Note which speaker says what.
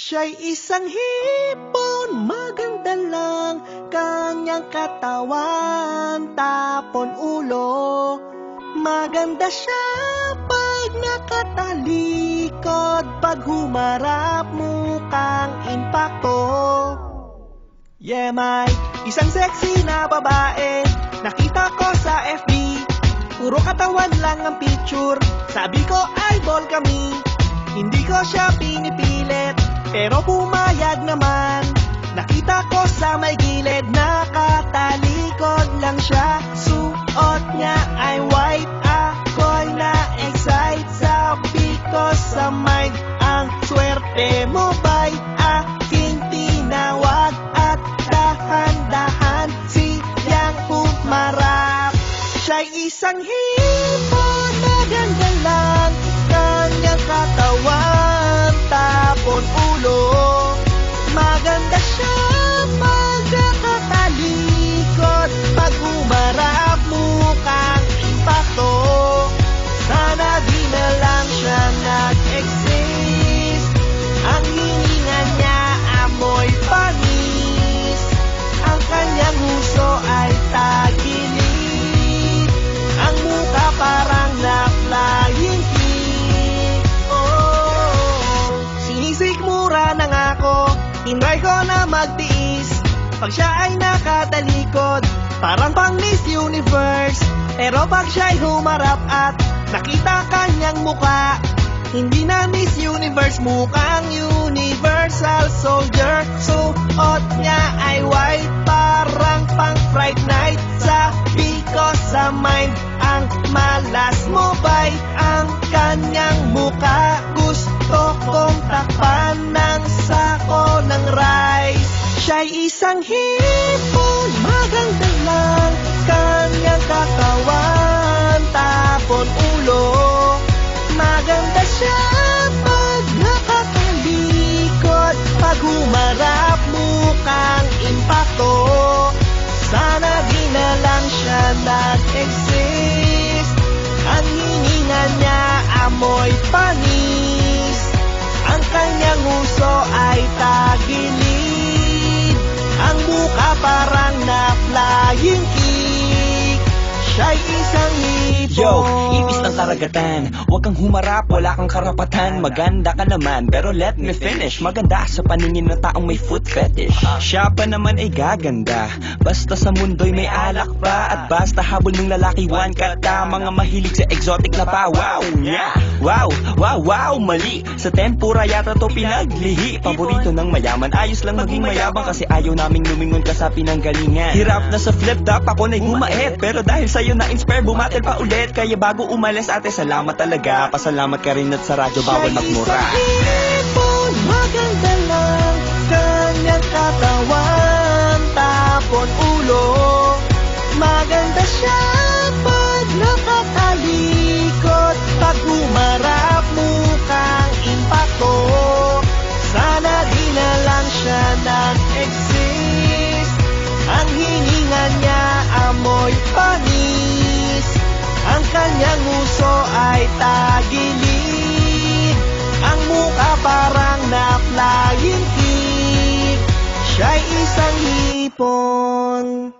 Speaker 1: Siya'y isang hipon, maganda lang kanyang katawan, tapon ulo. Maganda siya pag nakatalikod, pag humarap mukhang impakto. Yeah, may isang sexy na babae, nakita ko sa FB. Puro katawan lang ang picture, sabi ko eyeball kami. Hindi ko siya pinipilit, pero pumayag naman. Nakita ko sa may gilid, nakatalikod lang siya. Suot niya ay white, ako'y na-excite. Sabi ko sa mind, ang swerte mo ba'y aking tinawag? At dahan-dahan siyang humarap. Siya'y isang hipon, maganda lang kanyang katawan, tapon ulo. Maganda siya pag nakatalikod, pag humarap mukhang impakto. Sana di na lang siya nag-exist. Ang hininga niya amoy panis, ang kanyang huso ay tagilid, ang mukha parang na-flying kiss. Oh, sinisikmura na nga ako, tinry ko na magtiis. Pag siya ay nakatalikod, parang pang Miss Universe. Pero pag siya'y humarap at nakita kanyang mukha, hindi na Miss Universe, mukhang Universal Soldier. Suot niya ay white, parang pang Fright Night. Sabi ko sa mind, ang malas mo ba'y ang kanyang mukha? Gusto kong takpan ng sako ng rice. Siya'y isang hipon, maganda lang kanyang katawan, tapon ulo. Maganda siya pag nakatalikod, pag humarap mukhang impakto. Sana di na lang siya nag-exist. Ang hininga niya amoy panis, ang kanyang uso ay tagilid, ang mukha parang na-flying kick. Siya'y isang hipon.
Speaker 2: Yo, ibis ng karagatan, huwag kang humarap, wala kang karapatan. Maganda ka naman, pero let me finish. Maganda sa paningin ng taong may foot fetish. Siya pa naman ay gaganda, basta sa mundo'y may alak pa. At basta habol ng lalaki, one cut ka. Mga mahilig sa exotic na pa. Wow, yeah. Wow, wow, wow, mali. Sa tempura yata to pinaglihi. Paborito ng mayaman, ayos lang maging mayabang, kasi ayaw naming lumingon ka sa pinanggalingan. Hirap na sa flip top, ako na'y humait, pero dahil sa'yo na-inspire, bumatil pa ulit. Kaya bago umalis ate, salamat talaga. Pasalamat ka rin at sa radyo bawal magmura.
Speaker 1: Siya'y isang hipon, maganda lang kanyang katawan, tapon ulo. Maganda siya pag nakatalikod, pag humarap mukhang impakto. Sana di na lang siya nag-exist. Ang hininga niya amoy panis, ang kanyang uso ay tagilid, ang mukha parang na-flying kick. Siya'y isang hipon.